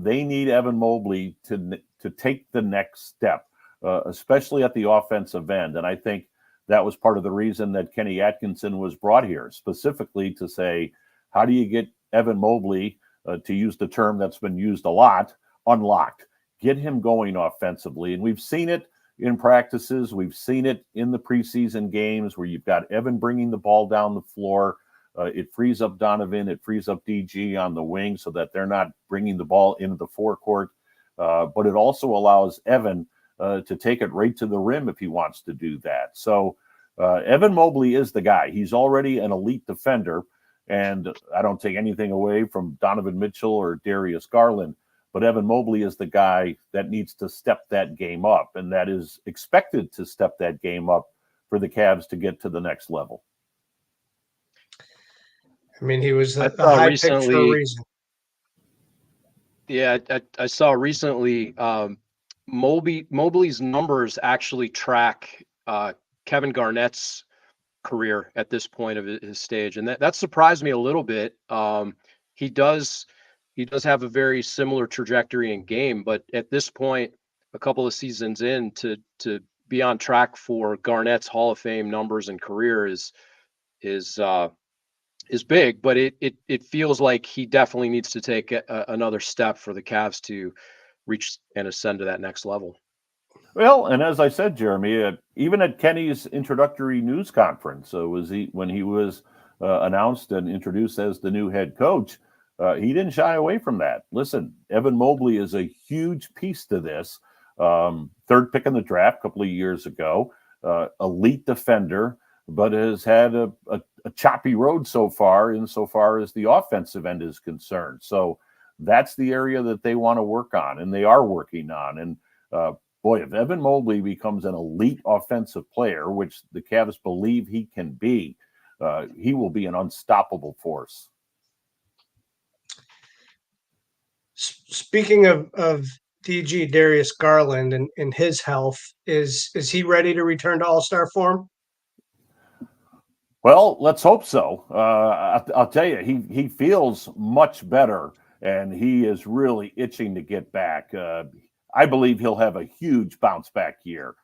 they need Evan Mobley to take the next step, especially at the offensive end. And I think that was part of the reason that Kenny Atkinson was brought here, specifically to say, how do you get Evan Mobley, to use the term that's been used a lot, unlocked? Get him going offensively. And we've seen it in practices. We've seen it in the preseason games where you've got Evan bringing the ball down the floor. It frees up Donovan. It frees up DG on the wing so that they're not bringing the ball into the forecourt. But it also allows Evan to take it right to the rim if he wants to do that. So Evan Mobley is the guy. He's already an elite defender. And I don't take anything away from Donovan Mitchell or Darius Garland. But Evan Mobley is the guy that needs to step that game up, and that is expected to step that game up for the Cavs to get to the next level. I mean, he was a high pick for a reason. Yeah, I saw recently Mobley's numbers actually track Kevin Garnett's career at this point of his stage, and that surprised me a little bit. He does have a very similar trajectory in game, but at this point, a couple of seasons in, to be on track for Garnett's Hall of Fame numbers and career is big, but it feels like he definitely needs to take another step for the Cavs to reach and ascend to that next level. Well, and as I said, Jeremy, even at Kenny's introductory news conference, when he was announced and introduced as the new head coach, he didn't shy away from that. Listen, Evan Mobley is a huge piece to this. 3rd pick in the draft a couple of years ago, elite defender, but has had a choppy road so far insofar as the offensive end is concerned. So that's the area that they want to work on, and they are working on. And boy, if Evan Mobley becomes an elite offensive player, which the Cavs believe he can be, he will be an unstoppable force. Speaking of DG, Darius Garland and his health, is he ready to return to All-Star form? Well, let's hope so. I'll tell you, he feels much better, and he is really itching to get back. I believe he'll have a huge bounce back year.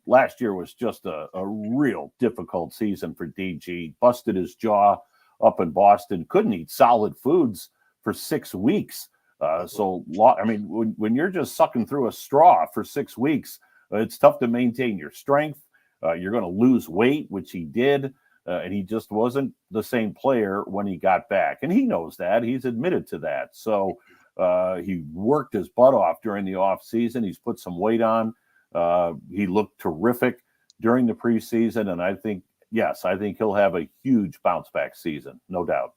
Last year was just a real difficult season for DG. Busted his jaw up in Boston, couldn't eat solid foods for 6 weeks. When you're just sucking through a straw for 6 weeks, it's tough to maintain your strength. You're going to lose weight, which he did, and he just wasn't the same player when he got back. And he knows that. He's admitted to that. So He worked his butt off during the offseason. He's put some weight on. He looked terrific during the preseason, and I think he'll have a huge bounce-back season, no doubt.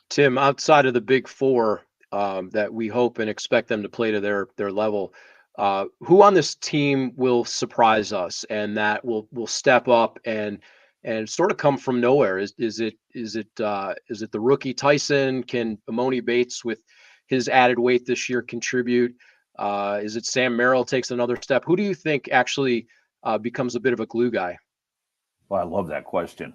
Tim, outside of the big four that we hope and expect them to play to their level, who on this team will surprise us and that will step up and sort of come from nowhere? Is it the rookie Tyson? Can Amoni Bates with his added weight this year contribute? Is it Sam Merrill takes another step? Who do you think actually becomes a bit of a glue guy? Well, I love that question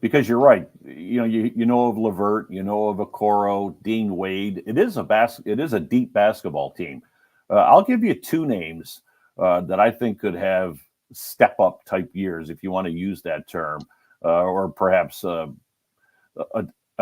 because you're right. You know of Levert, you know of Okoro, Dean Wade. It is a deep basketball team. I'll give you two names that I think could have step up type years, if you want to use that term, or perhaps a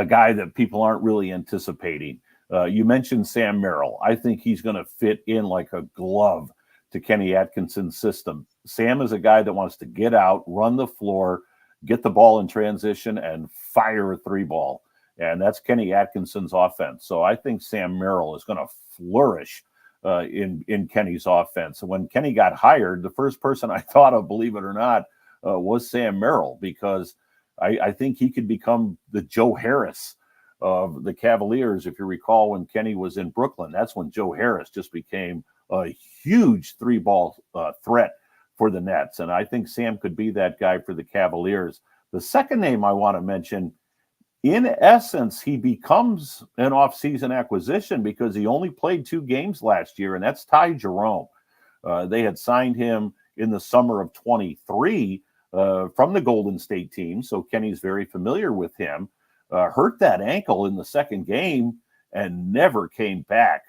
guy that people aren't really anticipating. You mentioned Sam Merrill. I think he's going to fit in like a glove to Kenny Atkinson's system. Sam is a guy that wants to get out, run the floor, get the ball in transition, and fire a three ball. And that's Kenny Atkinson's offense. So I think Sam Merrill is going to flourish in Kenny's offense. And when Kenny got hired, the first person I thought of, believe it or not, was Sam Merrill, because I think he could become the Joe Harris of the Cavaliers. If you recall, when Kenny was in Brooklyn, that's when Joe Harris just became a huge three-ball threat for the Nets. And I think Sam could be that guy for the Cavaliers. The second name I want to mention, in essence, he becomes an off-season acquisition because he only played 2 games last year, and that's Ty Jerome. They had signed him in the summer of 23 from the Golden State team, so Kenny's very familiar with him. Hurt that ankle in the second game and never came back.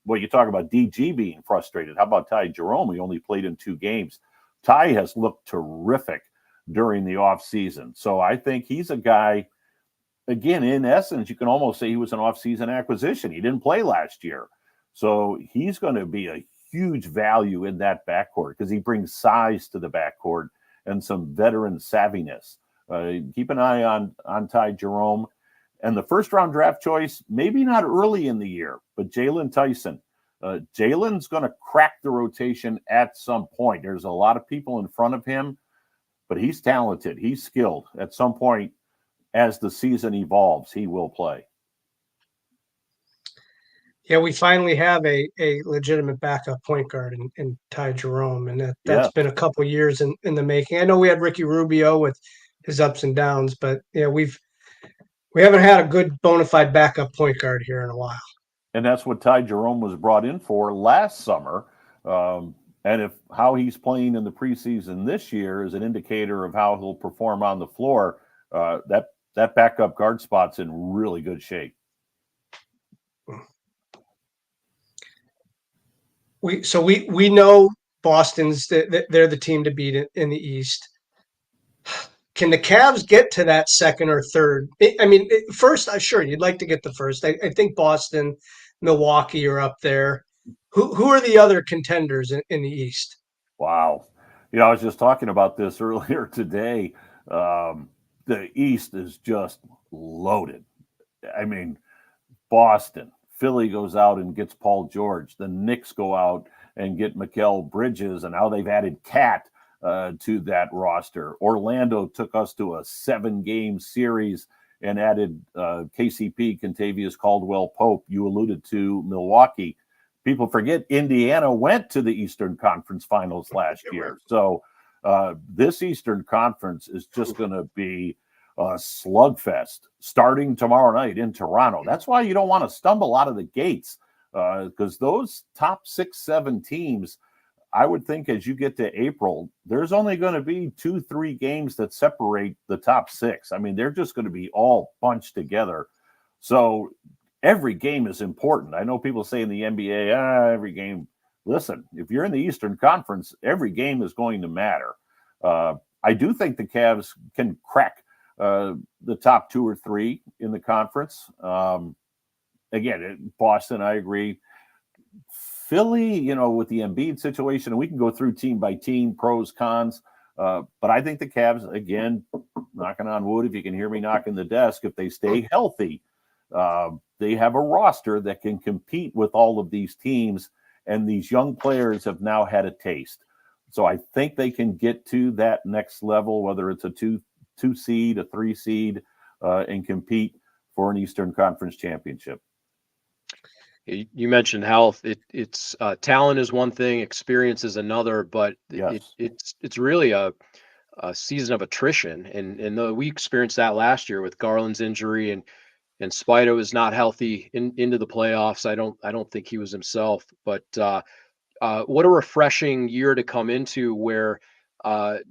Well, you talk about DG being frustrated. How about Ty Jerome? He only played in 2 games. Ty has looked terrific during the offseason. So I think he's a guy, again, in essence, you can almost say he was an offseason acquisition. He didn't play last year. So he's going to be a huge value in that backcourt because he brings size to the backcourt and some veteran savviness. Keep an eye on Ty Jerome. And the first-round draft choice, maybe not early in the year, but Jalen Tyson. Jalen's going to crack the rotation at some point. There's a lot of people in front of him, but he's talented. He's skilled. At some point, as the season evolves, he will play. Yeah, we finally have a legitimate backup point guard in Ty Jerome, and that's been a couple of years in the making. I know we had Ricky Rubio with his ups and downs, but we haven't had a good bona fide backup point guard here in a while. And that's what Ty Jerome was brought in for last summer. And if how he's playing in the preseason this year is an indicator of how he'll perform on the floor, that backup guard spot's in really good shape. We know Boston's they're the team to beat in the East. Can the Cavs get to that second or third? I mean, first, sure, you'd like to get the first. I think Boston, Milwaukee are up there. Who are the other contenders in the East? Wow. I was just talking about this earlier today. The East is just loaded. I mean, Boston, Philly goes out and gets Paul George. The Knicks go out and get Mikal Bridges, and now they've added Cat to that roster. Orlando took us to a 7-game series and added KCP, Kentavious Caldwell-Pope. You alluded to Milwaukee. People forget Indiana went to the Eastern Conference Finals last year. So this Eastern Conference is just going to be a slugfest starting tomorrow night in Toronto. That's why you don't want to stumble out of the gates because those top 6-7 teams, I would think as you get to April, there's only going to be 2-3 games that separate the top 6. I mean, they're just going to be all bunched together. So every game is important. I know people say in the NBA, every game. Listen, if you're in the Eastern Conference, every game is going to matter. I do think the Cavs can crack the top 2 or 3 in the conference. Again, Boston, I agree. Philly, with the Embiid situation, and we can go through team by team, pros, cons. But I think the Cavs, again, knocking on wood, if you can hear me knocking the desk, if they stay healthy, they have a roster that can compete with all of these teams, and these young players have now had a taste. So I think they can get to that next level, whether it's a two seed, a 3 seed, and compete for an Eastern Conference championship. You mentioned health. It's talent is one thing, experience is another, but Yes. it's really a season of attrition, and we experienced that last year with Garland's injury, and Spido is not healthy into the playoffs. I don't think he was himself, but what a refreshing year to come into, where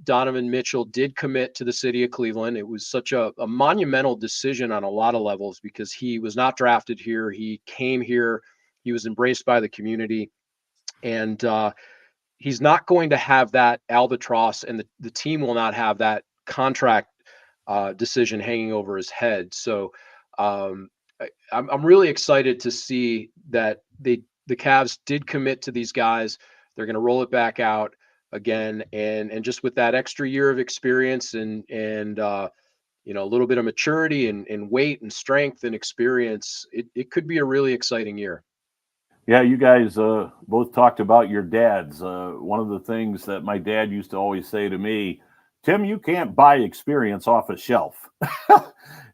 Donovan Mitchell did commit to the city of Cleveland. It was such a monumental decision on a lot of levels, because he was not drafted here. He came here. He was embraced by the community, and he's not going to have that albatross, and the team will not have that contract decision hanging over his head. So I'm really excited to see that the Cavs did commit to these guys. They're going to roll it back out again, and just with that extra year of experience and a little bit of maturity and weight and strength and experience, it could be a really exciting year. Yeah, you guys both talked about your dads. One of the things that my dad used to always say to me, Tim, you can't buy experience off a shelf.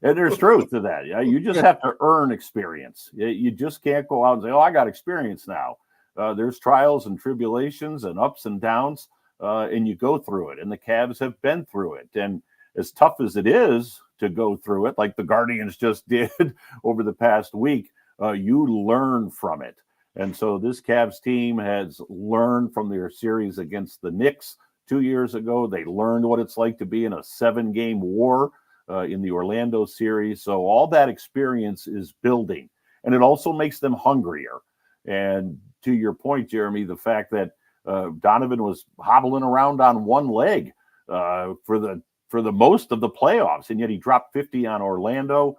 And there's truth to that. Yeah, you just have to earn experience. You just can't go out and say, oh, I got experience now. There's trials and tribulations and ups and downs, and you go through it. And the Cavs have been through it. And as tough as it is to go through it, like the Guardians just did over the past week, you learn from it. And so this Cavs team has learned from their series against the Knicks 2 years ago. They learned what it's like to be in a 7-game war in the Orlando series. So all that experience is building, and it also makes them hungrier. And to your point, Jeremy, the fact that Donovan was hobbling around on one leg for the most of the playoffs, and yet he dropped 50 on Orlando,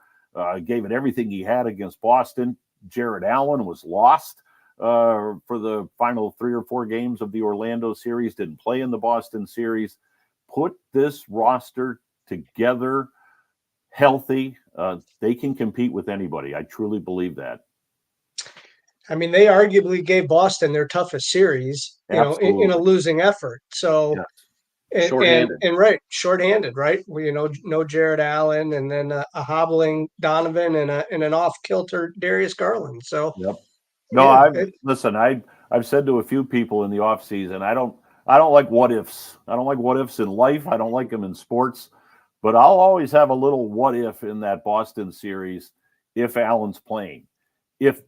gave it everything he had against Boston. Jared Allen was lost for the final 3 or 4 games of the Orlando series, didn't play in the Boston series. Put this roster together healthy, they can compete with anybody. I truly believe that. I mean, they arguably gave Boston their toughest series, in a losing effort. So, yes. and right, shorthanded, right? No Jared Allen, and then a hobbling Donovan and an off-kilter Darius Garland. So, yep. No, I've said to a few people in the offseason, I don't like what ifs. I don't like what ifs in life. I don't like them in sports, but I'll always have a little what if in that Boston series if Allen's playing, if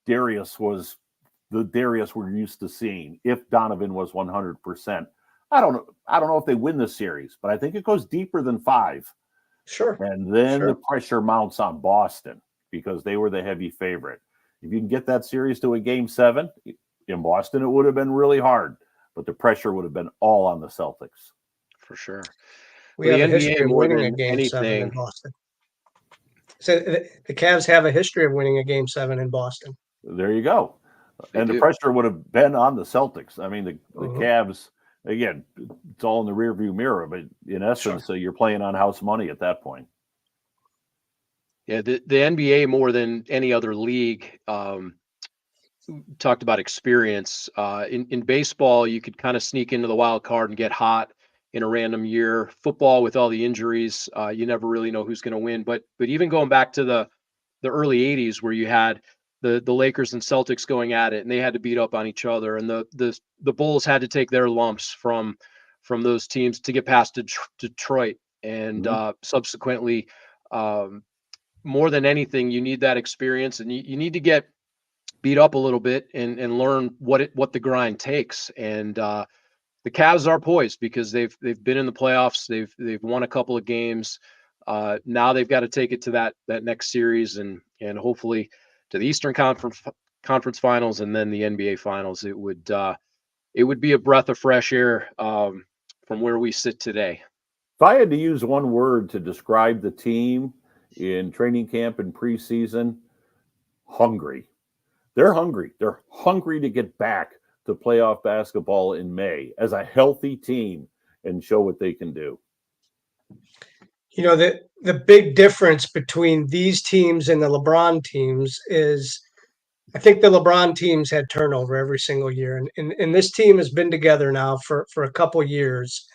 Darius was the Darius we're used to seeing, if Donovan was 100%. I don't know if they win the series, but I think it goes deeper than 5. Sure. And then the pressure mounts on Boston because they were the heavy favorite. If you can get that series to a game 7 in Boston, it would have been really hard, but the pressure would have been all on the Celtics. For sure. We have a history of winning a game 7 in Boston. So the Cavs have a history of winning a game 7 in Boston. There you go. And the pressure would have been on the Celtics. I mean, the Cavs, again, it's all in the rearview mirror, but in essence, you're playing on house money at that point. Yeah, the NBA, more than any other league, talked about experience. In baseball, you could kind of sneak into the wild card and get hot in a random year. Football, with all the injuries, you never really know who's going to win. But even going back to the early 80s, where you had the Lakers and Celtics going at it, and they had to beat up on each other, and the Bulls had to take their lumps from those teams to get past Detroit, and subsequently, more than anything, you need that experience, and you need to get beat up a little bit and learn what the grind takes. And the Cavs are poised because they've been in the playoffs. They've won a couple of games. Now they've got to take it to that next series and hopefully to the Eastern Conference Finals and then the NBA Finals. It would be a breath of fresh air from where we sit today. If I had to use one word to describe the team in training camp and preseason, hungry. They're hungry. They're hungry to get back to playoff basketball in May as a healthy team and show what they can do. You know, the big difference between these teams and the LeBron teams is I think the LeBron teams had turnover every single year. And this team has been together now for a couple years.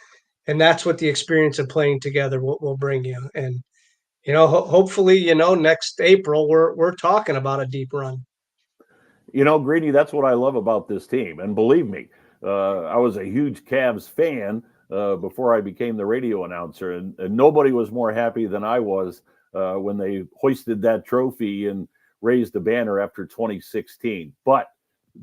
And that's what the experience of playing together will bring you. And, hopefully, next April, we're talking about a deep run. Greenie, that's what I love about this team. And believe me, I was a huge Cavs fan before I became the radio announcer. And nobody was more happy than I was when they hoisted that trophy and raised the banner after 2016. But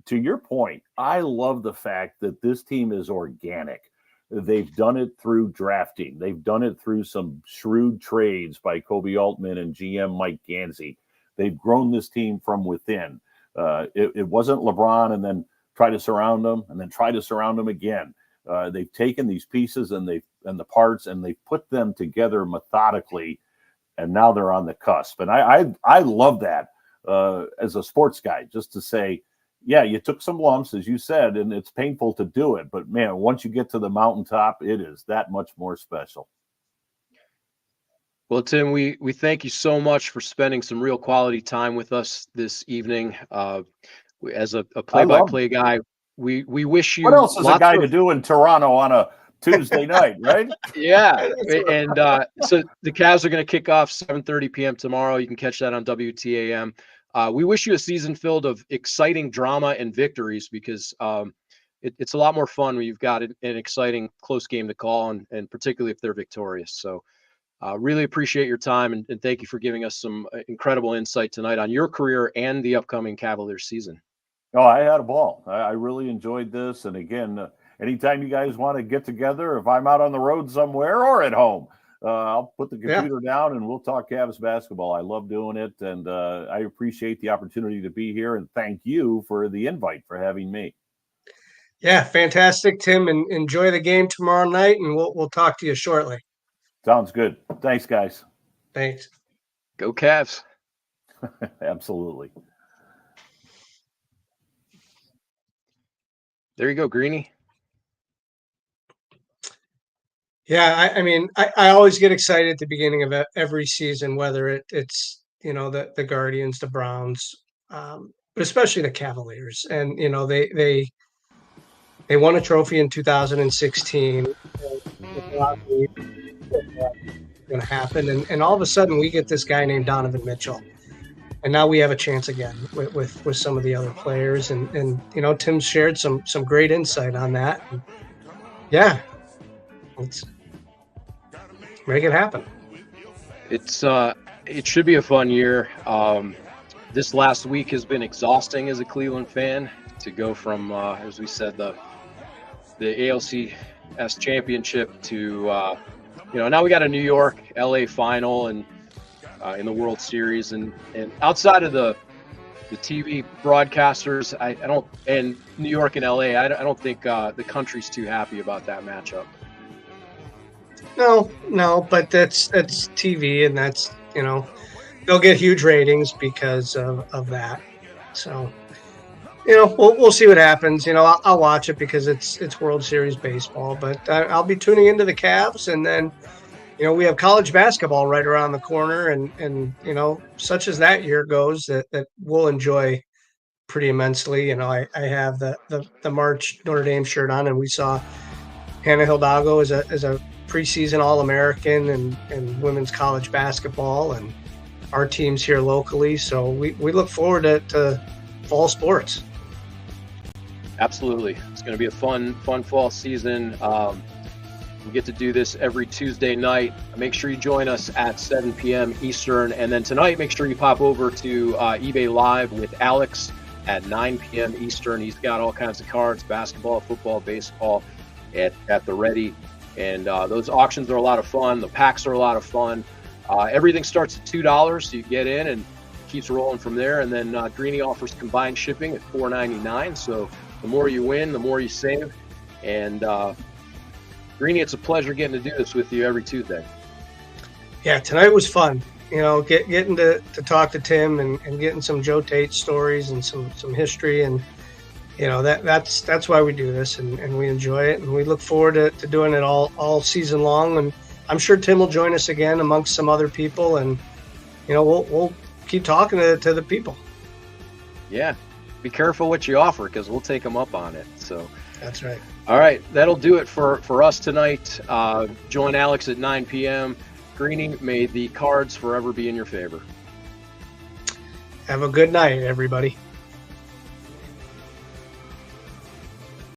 to your point, I love the fact that this team is organic. They've done it through drafting. They've done it through some shrewd trades by Kobe Altman and GM Mike Gansey. They've grown this team from within. It wasn't LeBron and then try to surround them and then try to surround them again. They've taken these pieces and the parts and they've put them together methodically, and now they're on the cusp. And I love that as a sports guy, just to say, yeah, you took some lumps, as you said, and it's painful to do it. But man, once you get to the mountaintop, it is that much more special. Well, Tim, we thank you so much for spending some real quality time with us this evening. As a play-by-play guy, we wish you. What else is a guy to do in Toronto on a Tuesday night, right? Yeah, and so the Cavs are going to kick off 7:30 p.m. tomorrow. You can catch that on WTAM. We wish you a season filled of exciting drama and victories, because it's a lot more fun when you've got an exciting close game to call, and particularly if they're victorious. So really appreciate your time, and thank you for giving us some incredible insight tonight on your career and the upcoming Cavaliers season. Oh, I had a ball. I really enjoyed this. And again, anytime you guys want to get together, if I'm out on the road somewhere or at home, I'll put the computer down and we'll talk Cavs basketball. I love doing it, and I appreciate the opportunity to be here. And thank you for the invite, for having me. Yeah, fantastic, Tim. And enjoy the game tomorrow night, and we'll talk to you shortly. Sounds good. Thanks, guys. Thanks. Go Cavs. Absolutely. There you go, Greenie. Yeah, I mean, I always get excited at the beginning of every season, whether it's the Guardians, the Browns, but especially the Cavaliers, and they won a trophy in 2016. Going to happen, and all of a sudden we get this guy named Donovan Mitchell, and now we have a chance again with some of the other players, and Tim shared some great insight on that. And yeah, let's make it happen. It should be a fun year. This last week has been exhausting as a Cleveland fan, to go from as we said, the ALCS championship to now we got a New York LA final and in the World Series, and outside of the TV broadcasters, I don't, and New York and LA, I don't think the country's too happy about that matchup. No, but that's TV, and that's they'll get huge ratings because of that. So we'll see what happens. I'll watch it because it's World Series baseball, but I'll be tuning into the Cavs, and then we have college basketball right around the corner, and such as that year goes, that we'll enjoy pretty immensely. I have the March Notre Dame shirt on, and we saw Hannah Hidalgo as a preseason All-American and women's college basketball, and our teams here locally. So we look forward to fall sports. Absolutely. It's going to be a fun fall season. We get to do this every Tuesday night. Make sure you join us at 7 p.m. Eastern. And then tonight, make sure you pop over to eBay Live with Alex at 9 p.m. Eastern. He's got all kinds of cards, basketball, football, baseball at the ready. And those auctions are a lot of fun. The packs are a lot of fun. Everything starts at $2, so you get in and keeps rolling from there. And then Greenie offers combined shipping at $4.99. So the more you win, the more you save. And Greenie, it's a pleasure getting to do this with you every Tuesday. Yeah, tonight was fun. Getting to talk to Tim and getting some Joe Tate stories and some history, and that's why we do this, and we enjoy it, and we look forward to doing it all season long, and I'm sure Tim will join us again amongst some other people, and we'll keep talking to the people. Yeah, be careful what you offer, because we'll take them up on it. So that's right. All right, that'll do it for us tonight. Join Alex at 9 p.m. Greenie, may the cards forever be in your favor. Have a good night, everybody.